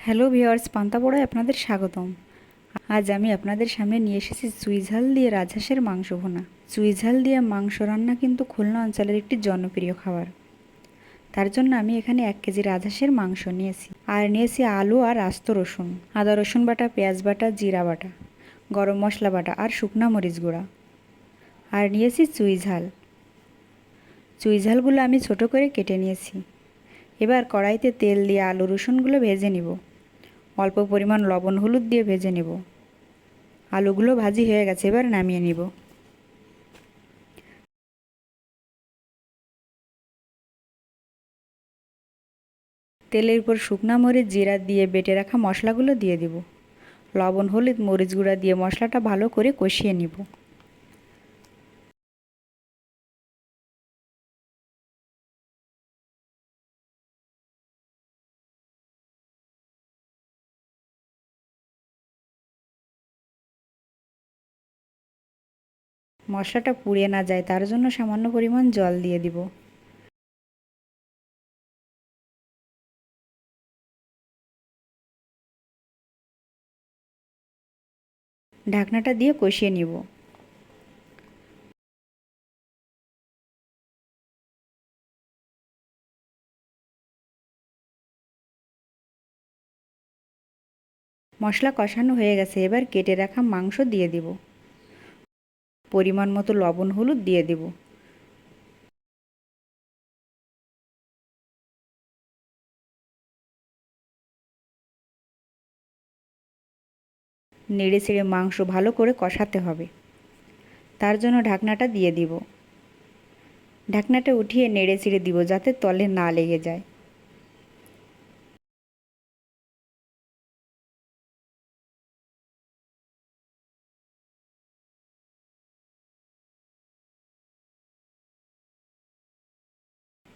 Hello viewers, পান্তা পোড়ায় আপনাদের স্বাগতম। আজ আমি আপনাদের সামনে নিয়ে এসেছি চুইঝাল দিয়ে রাজহাঁসের মাংস ভুনা। চুইঝাল দিয়ে মাংস রান্না কিন্তু খুলনা অঞ্চলের একটি জনপ্রিয় খাবার। তার জন্য আমি এখানে 1 কেজি রাজহাঁসের মাংস নিয়েছি, আর নিয়েছি আলু আর আস্ত রসুন, আদা রসুন বাটা, পেঁয়াজ বাটা, জিরা বাটা, গরম মশলা বাটা আর শুকনা মরিচ গুঁড়া। আর নিয়েছি চুইঝাল। চুইঝালগুলো আমি ছোট করে কেটে নিয়েছি। এবার কড়াইতে তেল দিয়ে আলু রসুনগুলো ভেজে নিব। অল্প পরিমাণ লবণ হলুদ দিয়ে ভেজে নেব। আলুগুলো ভাজি হয়ে গেছে, এবার নামিয়ে নিব। তেলের উপর শুকনা মরিচ জিরা দিয়ে বেটে রাখা মশলাগুলো দিয়ে দিব। লবণ হলুদ মরিচ গুঁড়া দিয়ে মশলাটা ভালো করে কষিয়ে নিব। মশলাটা পুড়িয়ে না যায় তার জন্য সামান্য পরিমাণ জল দিয়ে দিব। ঢাকনাটা দিয়ে কষিয়ে নিব। মশলা কষানো হয়ে গেছে, এবার কেটে রাখা মাংস দিয়ে দিব। পরিমাণ মতো লবণ হলুদ দিয়ে দিব। নেড়ে চেড়ে মাংস ভালো করে কষাতে হবে, তার জন্য ঢাকনাটা দিয়ে দিব। ঢাকনাটা উঠিয়ে নেড়ে চেড়ে দিব যাতে তলে না লেগে যায়।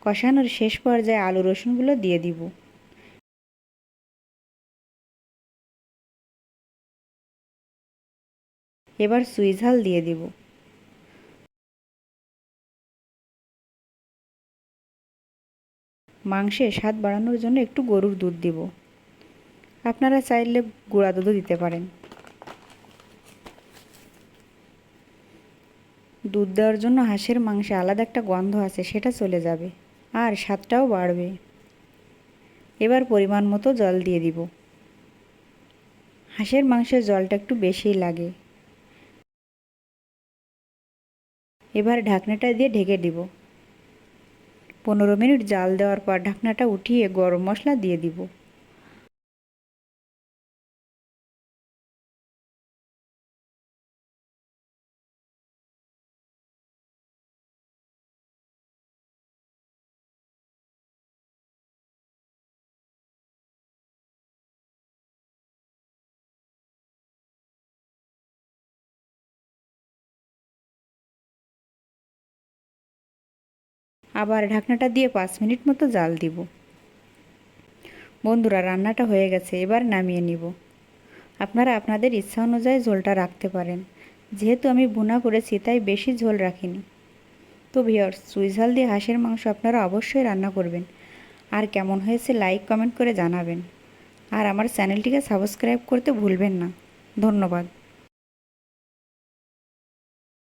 কষানোর শেষ পর্যায়ে আলু রসুনগুলো দিয়ে দিব। এবার চুইঝাল দিয়ে দিব। মাংসে স্বাদ বাড়ানোর জন্য একটু গরুর দুধ দিব। আপনারা চাইলে গুঁড়া দুধও দিতে পারেন। দুধ দেওয়ার জন্য হাঁসের মাংসে আলাদা একটা গন্ধ আছে, সেটা চলে যাবে আর স্বাদটাও বাড়বে। এবার পরিমাণ মতো জল দিয়ে দিব। হাঁসের মাংসের জলটা একটু বেশিই লাগে। এবার ঢাকনাটা দিয়ে ঢেকে দিব। 15 মিনিট জাল দেওয়ার পর ঢাকনাটা উঠিয়ে গরম মশলা দিয়ে দিব। আবার ঢাকনাটা দিয়ে 5 মিনিট মতো জাল দিব। বন্ধুরা, রান্নাটা হয়ে গেছে, এবার নামিয়ে নিব। আপনারা আপনাদের ইচ্ছা অনুযায়ী ঝোলটা রাখতে পারেন। যেহেতু আমি ভুনা করেছি তাই বেশি ঝোল রাখিনি। তো ভিউয়ার্স, চুইঝাল দিয়ে হাঁসের মাংস আপনারা অবশ্যই রান্না করবেন। আর কেমন হয়েছে লাইক কমেন্ট করে জানাবেন। আর আমার চ্যানেলটিকে সাবস্ক্রাইব করতে ভুলবেন না। ধন্যবাদ।